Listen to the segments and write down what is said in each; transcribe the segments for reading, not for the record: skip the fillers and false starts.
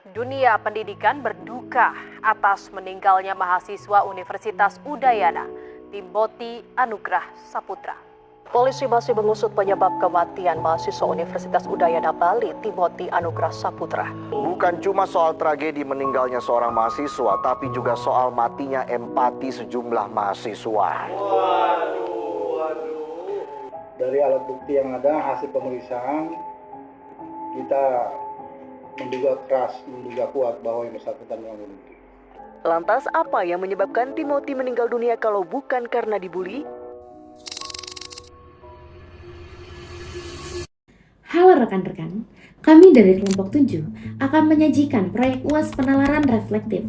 Dunia pendidikan berduka atas meninggalnya mahasiswa Universitas Udayana, Timothy Anugrah Saputra. Polisi masih mengusut penyebab kematian mahasiswa Universitas Udayana Bali, Timothy Anugrah Saputra. Bukan cuma soal tragedi meninggalnya seorang mahasiswa, tapi juga soal matinya empati sejumlah mahasiswa. Dari alat bukti yang ada, hasil pemeriksaan, kita menduga kuat bahwa yang bersangkutan membunuh. Lantas apa yang menyebabkan Timothy meninggal dunia kalau bukan karena dibully? Halo rekan-rekan, kami dari kelompok 7 akan menyajikan proyek UAS penalaran reflektif.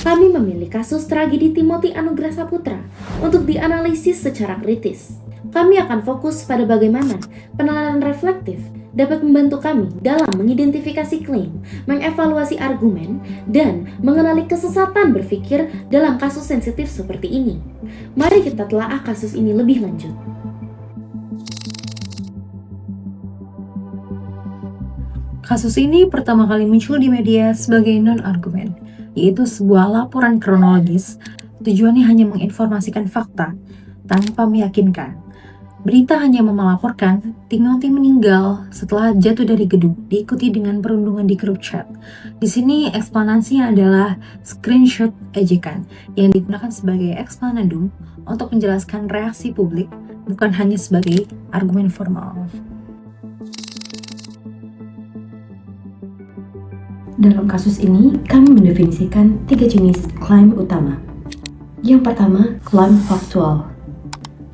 Kami memilih kasus tragedi Timothy Anugrah Saputra untuk dianalisis secara kritis. Kami akan fokus pada bagaimana penalaran reflektif dapat membantu kami dalam mengidentifikasi klaim, mengevaluasi argumen, dan mengenali kesesatan berpikir dalam kasus sensitif seperti ini. Mari kita telaah kasus ini lebih lanjut. Kasus ini pertama kali muncul di media sebagai non-argumen, yaitu sebuah laporan kronologis. Tujuannya hanya menginformasikan fakta tanpa meyakinkan. Berita hanya melaporkan Timothy meninggal setelah jatuh dari gedung, diikuti dengan perundungan di grup chat. Di sini eksplanasinya adalah screenshot ejekan yang digunakan sebagai explanandum untuk menjelaskan reaksi publik, bukan hanya sebagai argumen formal. Dalam kasus ini, kami mendefinisikan 3 jenis klaim utama. Yang pertama, klaim faktual.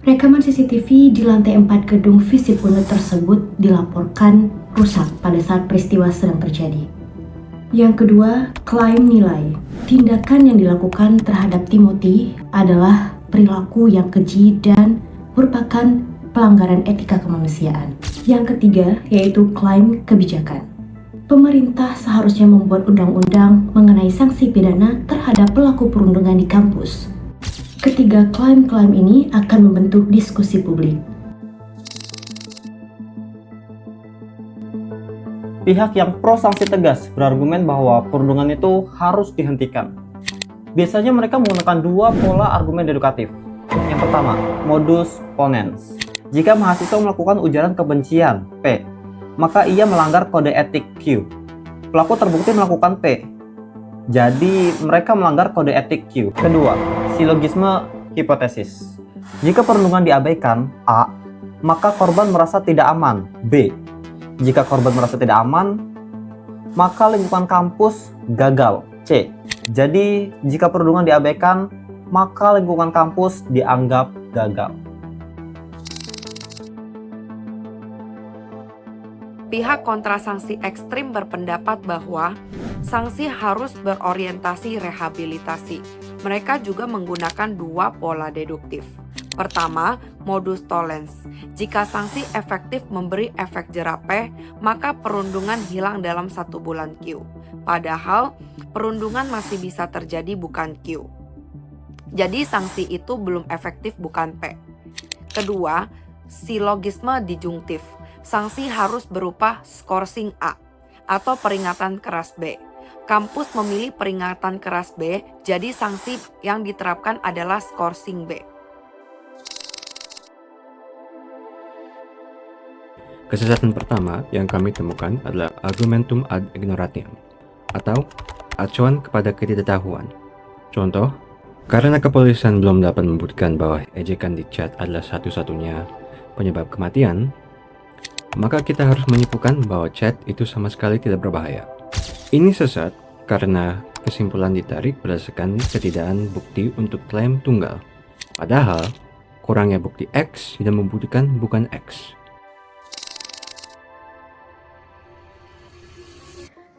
Rekaman CCTV di lantai 4 gedung Visip Unut tersebut dilaporkan rusak pada saat peristiwa sedang terjadi. Yang kedua, klaim nilai. Tindakan yang dilakukan terhadap Timothy adalah perilaku yang keji dan merupakan pelanggaran etika kemanusiaan. Yang ketiga, yaitu klaim kebijakan. Pemerintah seharusnya membuat undang-undang mengenai sanksi pidana terhadap pelaku perundungan di kampus. Ketiga klaim-klaim ini akan membentuk diskusi publik. Pihak yang pro sanksi tegas berargumen bahwa perundungan itu harus dihentikan. Biasanya mereka menggunakan dua pola argumen dedukatif. Yang pertama, modus ponens. Jika mahasiswa melakukan ujaran kebencian, P, maka ia melanggar kode etik Q. Pelaku terbukti melakukan P, jadi mereka melanggar kode etik Q. Kedua, silogisme hipotesis. Jika perundungan diabaikan, A, maka korban merasa tidak aman, B. Jika korban merasa tidak aman, maka lingkungan kampus gagal, C. Jadi jika perundungan diabaikan, maka lingkungan kampus dianggap gagal. Pihak kontra sanksi ekstrim berpendapat bahwa sanksi harus berorientasi rehabilitasi. Mereka juga menggunakan dua pola deduktif. Pertama, modus tollens. Jika sanksi efektif memberi efek jerah P, maka perundungan hilang dalam 1 bulan Q. Padahal, perundungan masih bisa terjadi bukan Q. Jadi sanksi itu belum efektif bukan P. Kedua, silogisme disjungtif. Sanksi harus berupa skorsing A atau peringatan keras B. Kampus memilih peringatan keras B, jadi sanksi yang diterapkan adalah skorsing B. Kesesatan pertama yang kami temukan adalah argumentum ad ignorantiam atau acuan kepada ketidaktahuan. Contoh, karena kepolisian belum dapat membuktikan bahwa ejekan di chat adalah satu-satunya penyebab kematian, maka kita harus menyimpulkan bahwa chat itu sama sekali tidak berbahaya. Ini sesat karena kesimpulan ditarik berdasarkan ketidakadaan bukti untuk klaim tunggal. Padahal, kurangnya bukti X tidak membuktikan bukan X.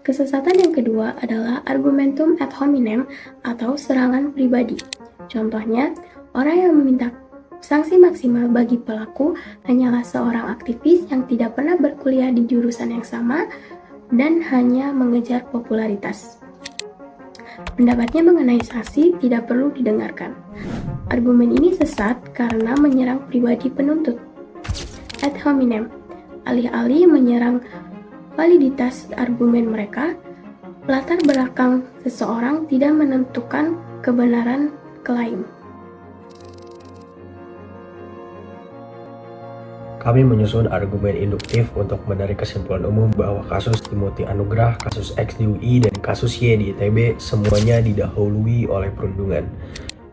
Kesesatan yang kedua adalah argumentum ad hominem atau serangan pribadi. Contohnya, orang yang meminta sanksi maksimal bagi pelaku hanyalah seorang aktivis yang tidak pernah berkuliah di jurusan yang sama dan hanya mengejar popularitas. Pendapatnya mengenai sanksi tidak perlu didengarkan. Argumen ini sesat karena menyerang pribadi penuntut. Ad hominem, alih-alih menyerang validitas argumen mereka, latar belakang seseorang tidak menentukan kebenaran klaim. Kami menyusun argumen induktif untuk menarik kesimpulan umum bahwa kasus Timothy Anugrah, kasus X di UI, dan kasus Y di ITB semuanya didahului oleh perundungan.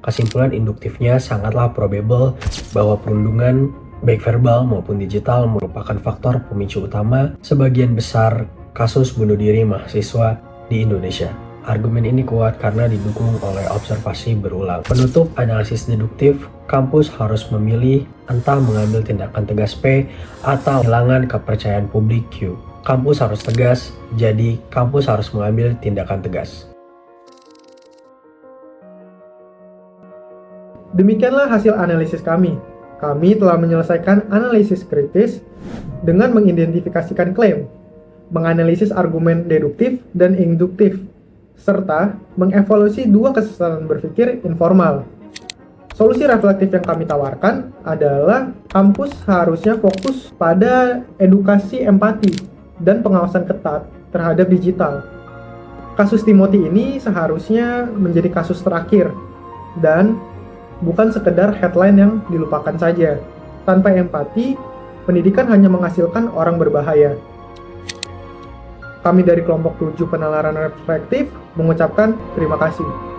Kesimpulan induktifnya sangatlah probable bahwa perundungan, baik verbal maupun digital, merupakan faktor pemicu utama sebagian besar kasus bunuh diri mahasiswa di Indonesia. Argumen ini kuat karena didukung oleh observasi berulang. Penutup analisis deduktif, kampus harus memilih entah mengambil tindakan tegas P atau kehilangan kepercayaan publik Q. Kampus harus tegas, jadi kampus harus mengambil tindakan tegas. Demikianlah hasil analisis kami. Kami telah menyelesaikan analisis kritis dengan mengidentifikasikan klaim, menganalisis argumen deduktif dan induktif, serta mengevaluasi dua kesesatan berpikir informal. Solusi reflektif yang kami tawarkan adalah kampus harusnya fokus pada edukasi empati dan pengawasan ketat terhadap digital. Kasus Timothy ini seharusnya menjadi kasus terakhir dan bukan sekedar headline yang dilupakan saja. Tanpa empati, pendidikan hanya menghasilkan orang berbahaya. Kami dari kelompok 7 penalaran reflektif mengucapkan terima kasih.